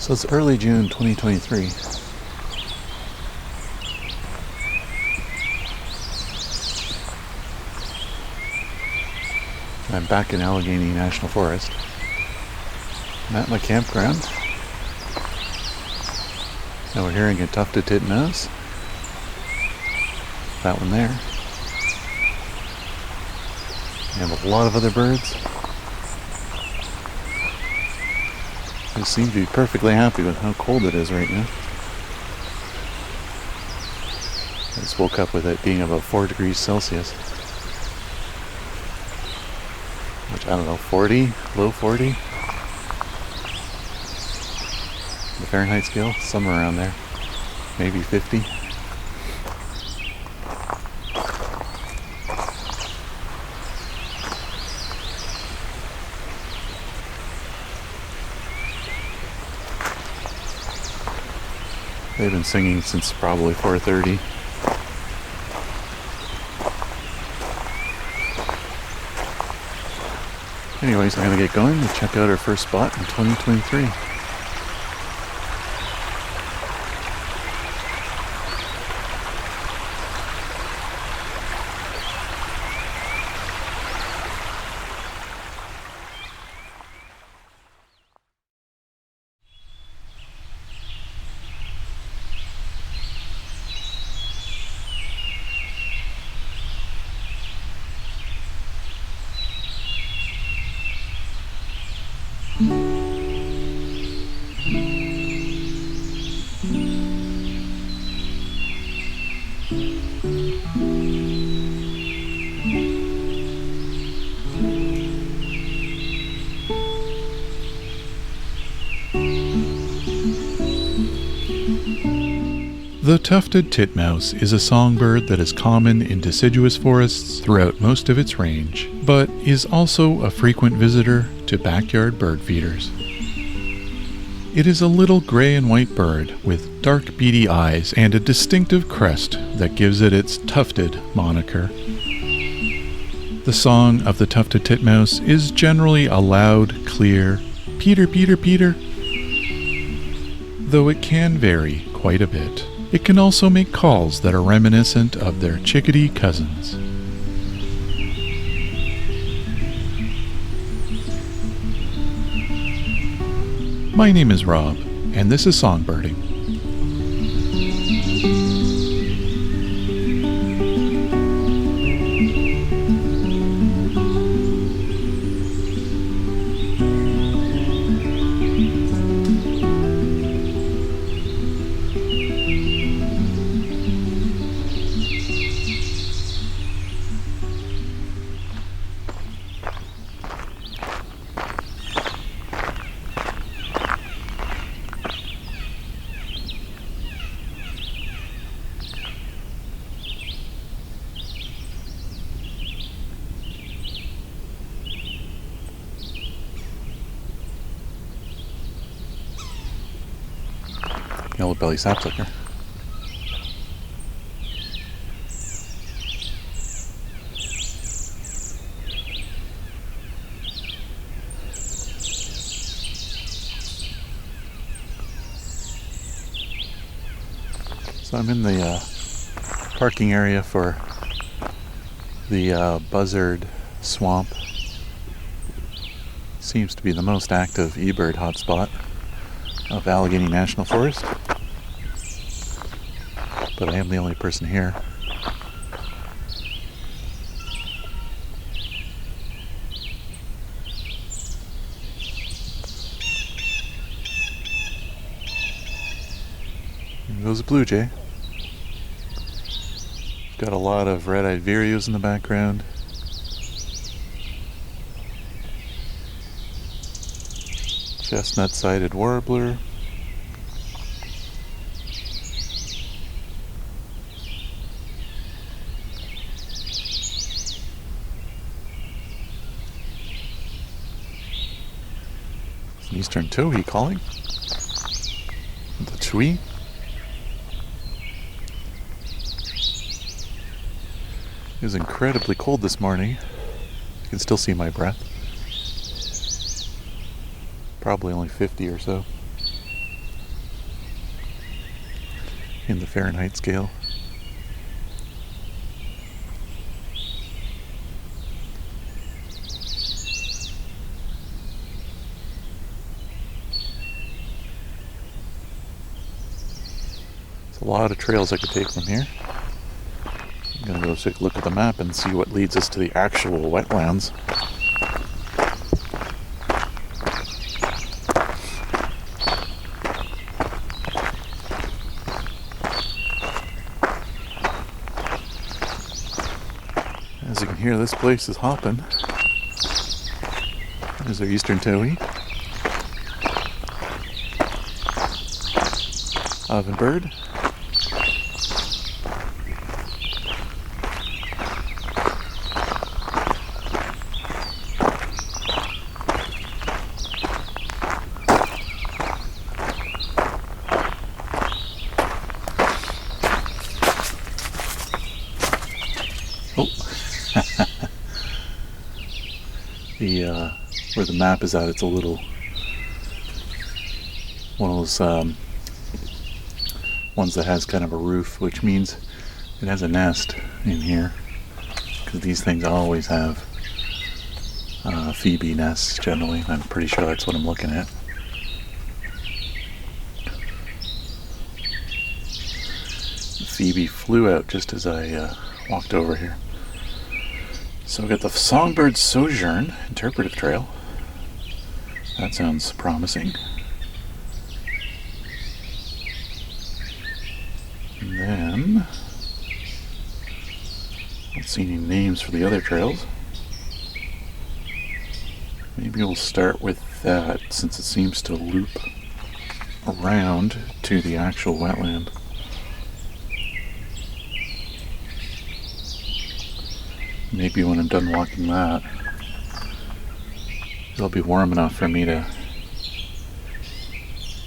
So it's early June 2023. I'm back in Allegheny National Forest. I'm at my campground. Now we're hearing a tufted titmouse. That one there. We have a lot of other birds. They seem to be perfectly happy with how cold it is right now. I just woke up with it being about 4 degrees Celsius. Which, I don't know, 40? Low 40? The Fahrenheit scale? Somewhere around there. Maybe 50. They've been singing since probably 4:30. Anyways, I'm going to get going and check out our first spot in 2023. The tufted titmouse is a songbird that is common in deciduous forests throughout most of its range, but is also a frequent visitor to backyard bird feeders. It is a little gray and white bird with dark beady eyes and a distinctive crest that gives it its tufted moniker. The song of the tufted titmouse is generally a loud, clear "Peter, Peter, Peter," though it can vary quite a bit. It can also make calls that are reminiscent of their chickadee cousins. My name is Rob, and this is Songbirding. Yellow belly sapsucker. So I'm in the parking area for the Buzzard Swamp. Seems to be the most active eBird hotspot of Allegheny National Forest, but I am the only person here. There goes a blue jay. Got a lot of red-eyed vireos in the background. Chestnut-sided warbler. It's an eastern towhee calling. The twee. It was incredibly cold this morning. You can still see my breath. Probably only 50 or so. in the Fahrenheit scale. There's a lot of trails I could take from here. I'm going to go take a look at the map and see what leads us to the actual wetlands. As you can hear, this place is hopping. There's our eastern towhee. Ovenbird. Where the map is at, it's a little one of those ones that has kind of a roof, which means it has a nest in here, because these things always have phoebe nests generally. I'm pretty sure that's what I'm looking at. The phoebe flew out just as I walked over here. So we got the Songbird Sojourn interpretive trail. That sounds promising. And then, I don't see any names for the other trails. Maybe we'll start with that, since it seems to loop around to the actual wetland. Maybe when I'm done walking that, it'll be warm enough for me to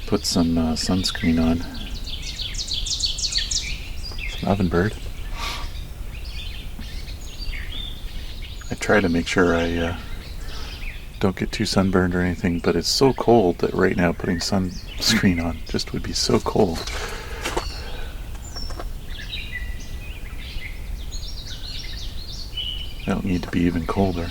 put some sunscreen on. Some ovenbird. I try to make sure I don't get too sunburned or anything, but it's so cold that right now putting sunscreen on just would be so cold. I don't need to be even colder.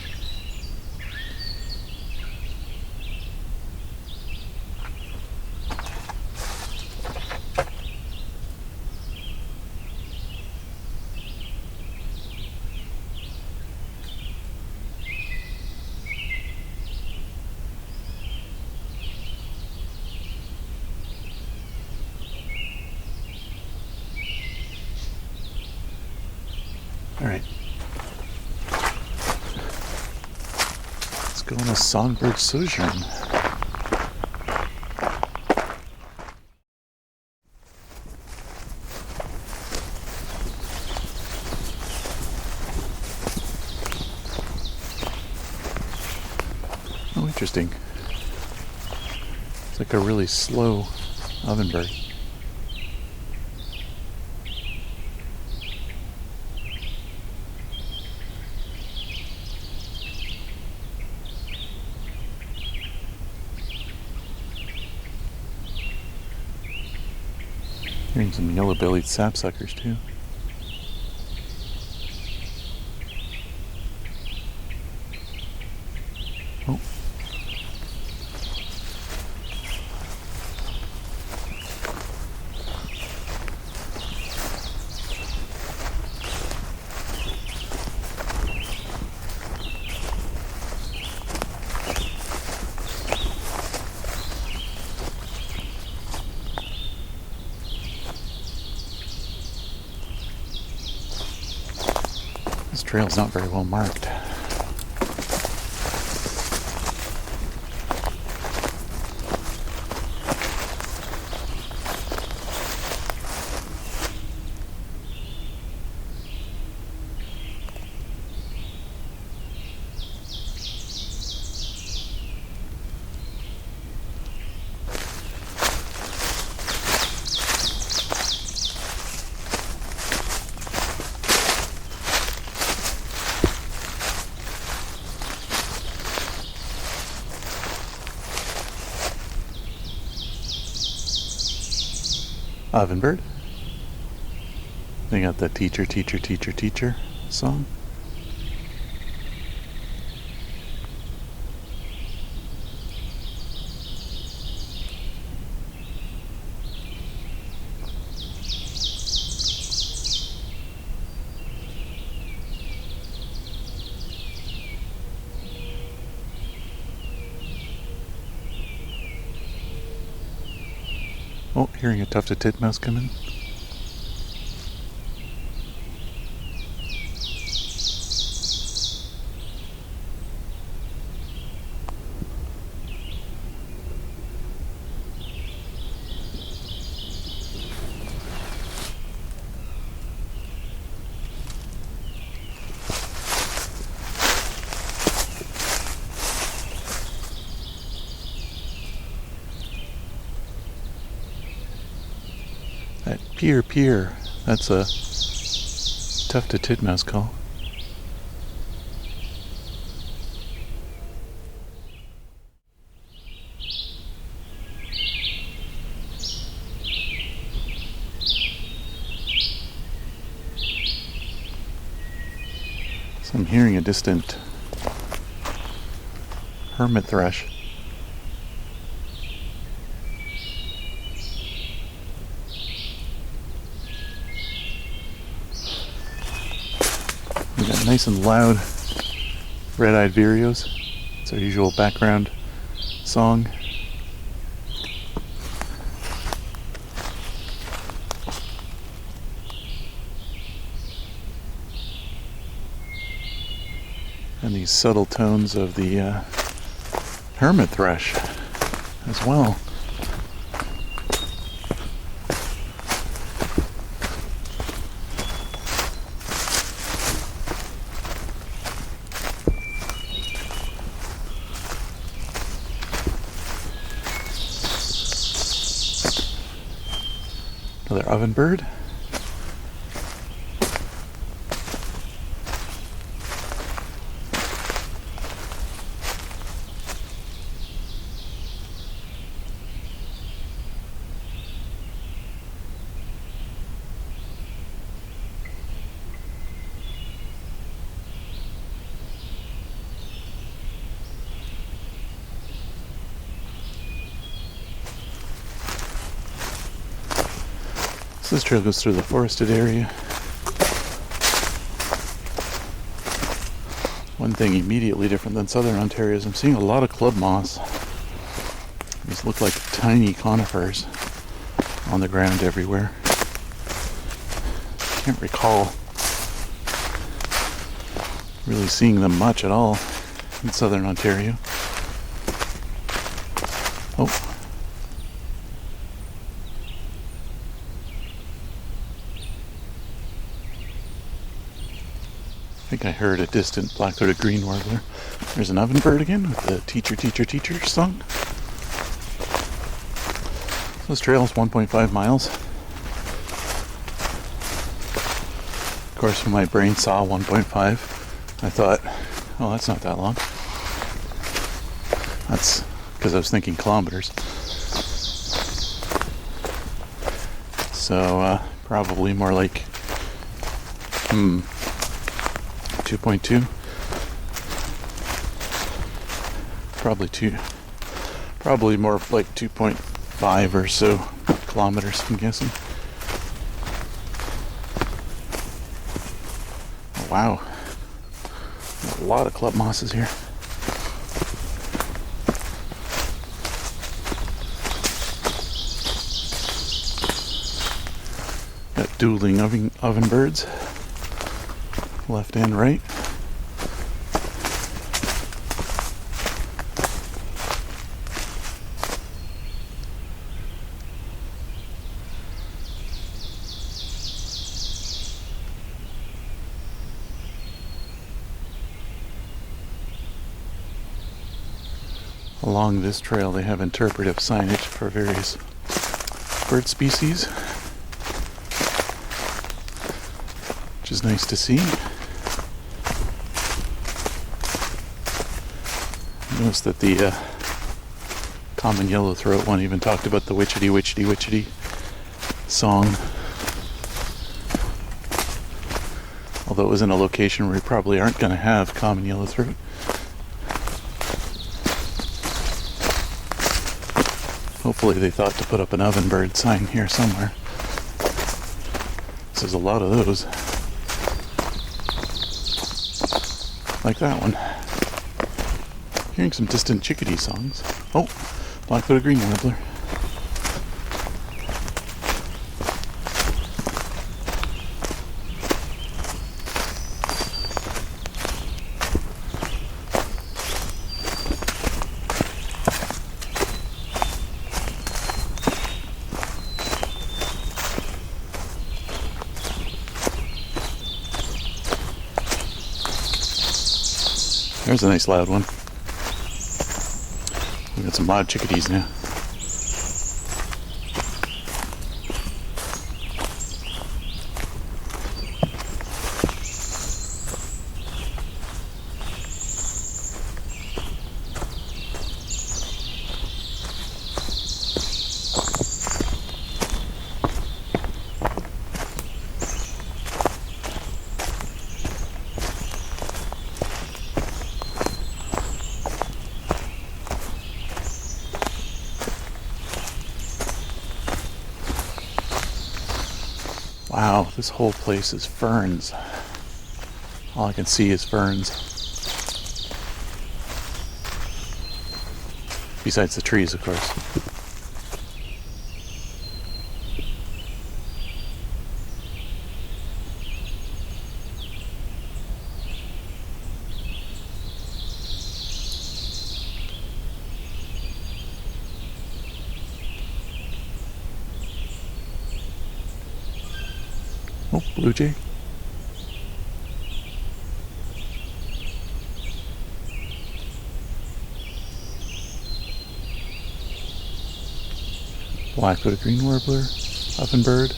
All right. Let's go on a Songbird Sojourn. Oh, interesting. It's like a really slow ovenbird. Hearing some yellow-bellied sapsuckers too. Oh. This trail's not very well marked. Ovenbird. They got the teacher, teacher, teacher, teacher song. Oh, hearing a tufted titmouse come in. That peer, peer, that's a tufted titmouse call. So I'm hearing a distant hermit thrush. We got nice and loud red-eyed vireos. It's our usual background song. And these subtle tones of the hermit thrush as well. Another ovenbird. So this trail goes through the forested area. One thing immediately different than southern Ontario is I'm seeing a lot of club moss. These look like tiny conifers on the ground everywhere. Can't recall really seeing them much at all in southern Ontario. Oh. I think I heard a distant black-throated green warbler. There's an ovenbird again with the teacher, teacher, teacher song. So this trail is 1.5 miles. Of course, when my brain saw 1.5, I thought, oh, that's not that long. That's because I was thinking kilometers. So, probably more like, 2.2, probably more like 2.5 or so kilometers, I'm guessing. Oh, wow, a lot of club mosses here. Got dueling ovenbirds. Left and right. Along this trail they have interpretive signage for various bird species, which is nice to see. Notice that the common yellowthroat one even talked about the witchetty, witchetty, witchetty song. although it was in a location where we probably aren't going to have common yellowthroat. Hopefully they thought to put up an ovenbird sign here somewhere. There's a lot of those. Like that one. Hearing some distant chickadee songs. Oh, black-throated green warbler. There's a nice loud one. We've got some loud chickadees now. Wow, this whole place is ferns. All I can see is ferns. Besides the trees, of course. Oh, blue jay. Black-throated green warbler, ovenbird.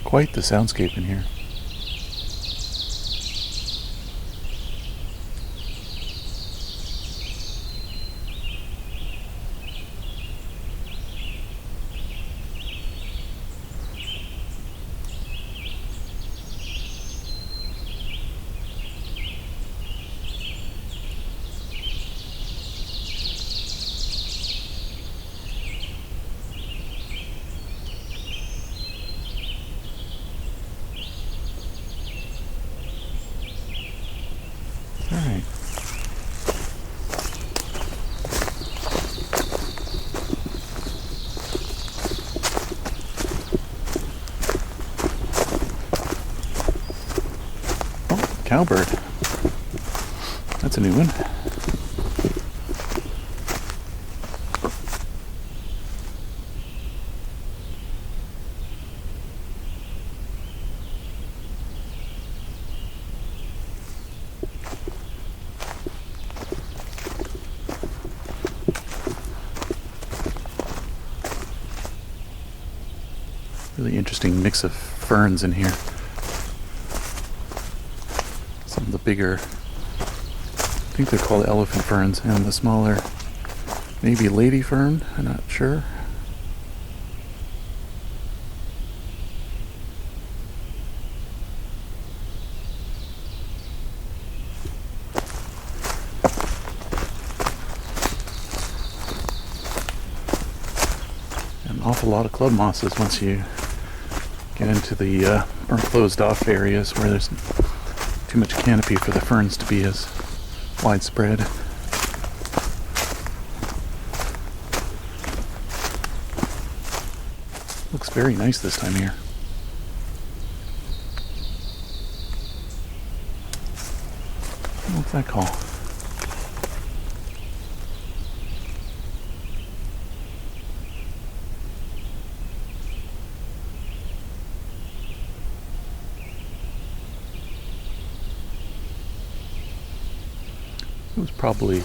Quite the soundscape in here. Alright. Oh, cowbird. That's a new one. Really interesting mix of ferns in here. Some of the bigger, I think they're called elephant ferns, and the smaller, maybe lady fern, I'm not sure. awful lot of club mosses once you get into the more closed off areas where there's too much canopy for the ferns to be as widespread. Looks very nice this time of year. What's that call? It was probably,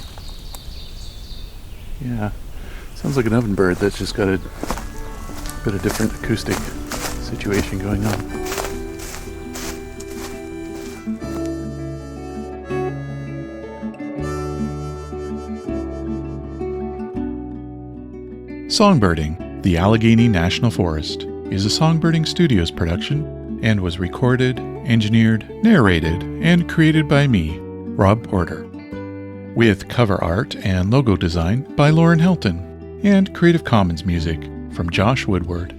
yeah, sounds like an oven bird that's just got a bit of different acoustic situation going on. Songbirding, the Allegheny National Forest, is a Songbirding Studios production and was recorded, engineered, narrated, and created by me, Rob Porter, with cover art and logo design by Lauren Helton, and Creative Commons music from Josh Woodward.